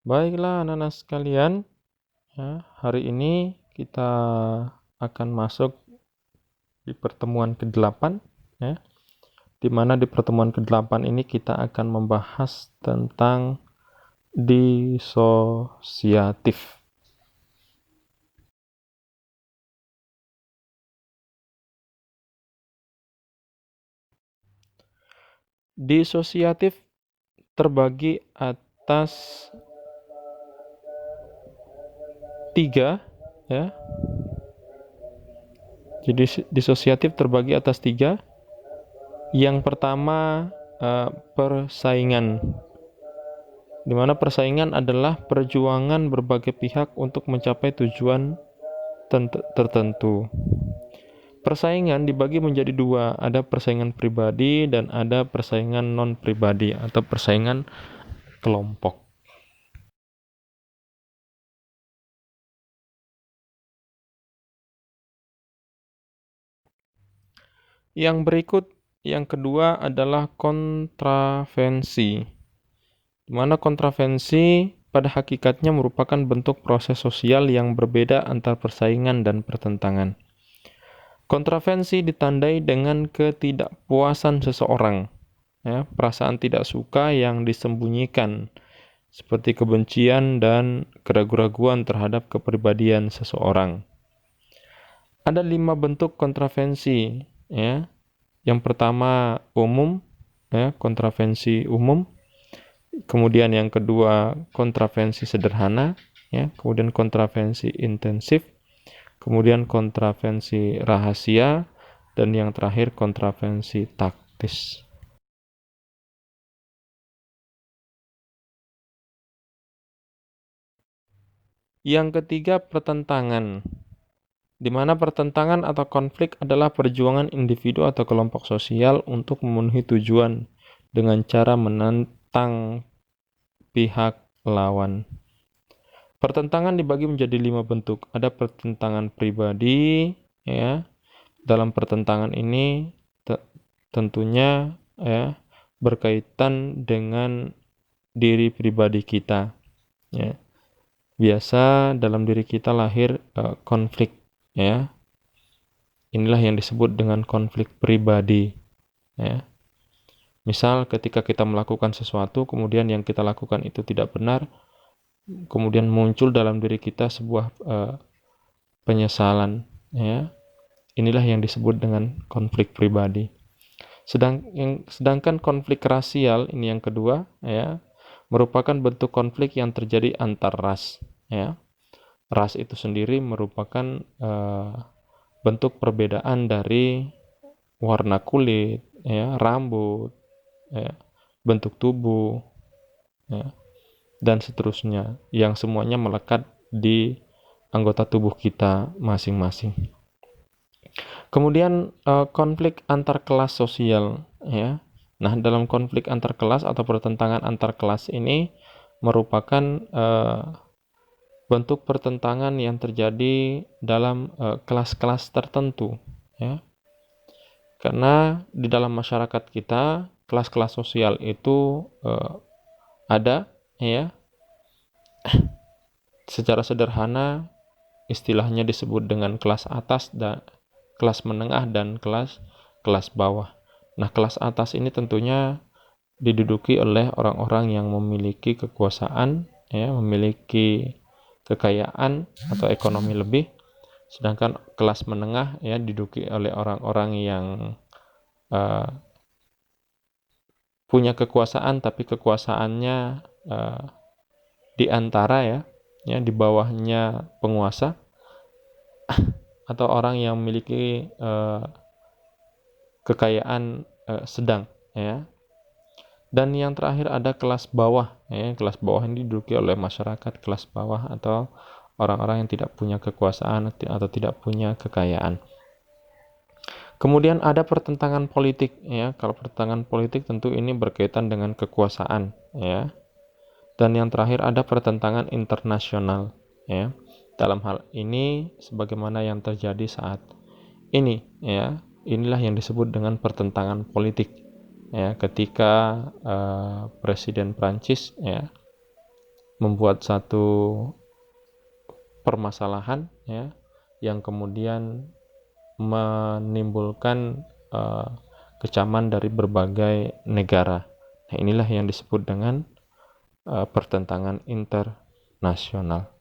Baiklah anak-anak sekalian, ya, hari ini kita akan masuk di pertemuan ke-8, ya, di mana di pertemuan ke-8 ini kita akan membahas tentang disosiatif. Disosiatif terbagi atas 3, ya. Jadi disosiatif terbagi atas 3. Yang pertama persaingan, di mana persaingan adalah perjuangan berbagai pihak untuk mencapai tujuan tertentu. Persaingan dibagi menjadi 2, ada persaingan pribadi dan ada persaingan non-pribadi atau persaingan kelompok. Yang berikut, yang kedua adalah kontravensi, di mana kontravensi pada hakikatnya merupakan bentuk proses sosial yang berbeda antar persaingan dan pertentangan. Kontravensi ditandai dengan ketidakpuasan seseorang, ya, perasaan tidak suka yang disembunyikan, seperti kebencian dan keraguan-raguan terhadap kepribadian seseorang. Ada 5 bentuk kontravensi, ya. Yang pertama umum, ya, kontravensi umum. Kemudian yang kedua kontravensi sederhana, ya. Kemudian kontravensi intensif. Kemudian kontravensi rahasia, dan yang terakhir kontravensi taktis. Yang ketiga pertentangan, di mana pertentangan atau konflik adalah perjuangan individu atau kelompok sosial untuk memenuhi tujuan dengan cara menentang pihak lawan. Pertentangan dibagi menjadi 5 bentuk. Ada pertentangan pribadi, ya. Dalam pertentangan ini tentunya, ya, berkaitan dengan diri pribadi kita, ya. Biasa dalam diri kita lahir konflik, ya. Inilah yang disebut dengan konflik pribadi, ya. Misal ketika kita melakukan sesuatu, kemudian yang kita lakukan itu tidak benar, kemudian muncul dalam diri kita sebuah penyesalan, ya. Inilah yang disebut dengan konflik pribadi. Sedangkan konflik rasial ini yang kedua, ya, merupakan bentuk konflik yang terjadi antar ras, ya. Ras itu sendiri merupakan bentuk perbedaan dari warna kulit, ya, rambut, ya, bentuk tubuh, ya, dan seterusnya, yang semuanya melekat di anggota tubuh kita masing-masing. Kemudian konflik antar kelas sosial, ya. Nah, dalam konflik antar kelas atau pertentangan antar kelas ini merupakan bentuk pertentangan yang terjadi dalam kelas-kelas tertentu, ya. Karena di dalam masyarakat kita kelas-kelas sosial itu ada, ya. Secara sederhana istilahnya disebut dengan kelas atas dan kelas menengah dan kelas bawah. Nah, kelas atas ini tentunya diduduki oleh orang-orang yang memiliki kekuasaan, ya, memiliki kekayaan atau ekonomi lebih. Sedangkan kelas menengah, ya, diduduki oleh orang-orang yang punya kekuasaan tapi kekuasaannya di antara, ya, di bawahnya penguasa, atau orang yang memiliki kekayaan sedang, ya. Dan yang terakhir ada kelas bawah, ya. Kelas bawah ini diduduki oleh masyarakat kelas bawah atau orang-orang yang tidak punya kekuasaan atau tidak punya kekayaan. Kemudian ada pertentangan politik, ya. Kalau pertentangan politik tentu ini berkaitan dengan kekuasaan, ya. Dan yang terakhir ada pertentangan internasional, ya. Dalam hal ini sebagaimana yang terjadi saat ini, ya. Inilah yang disebut dengan pertentangan politik, ya, ketika Presiden Prancis, ya, membuat satu permasalahan ya yang kemudian menimbulkan kecaman dari berbagai negara. Nah, inilah yang disebut dengan pertentangan internasional.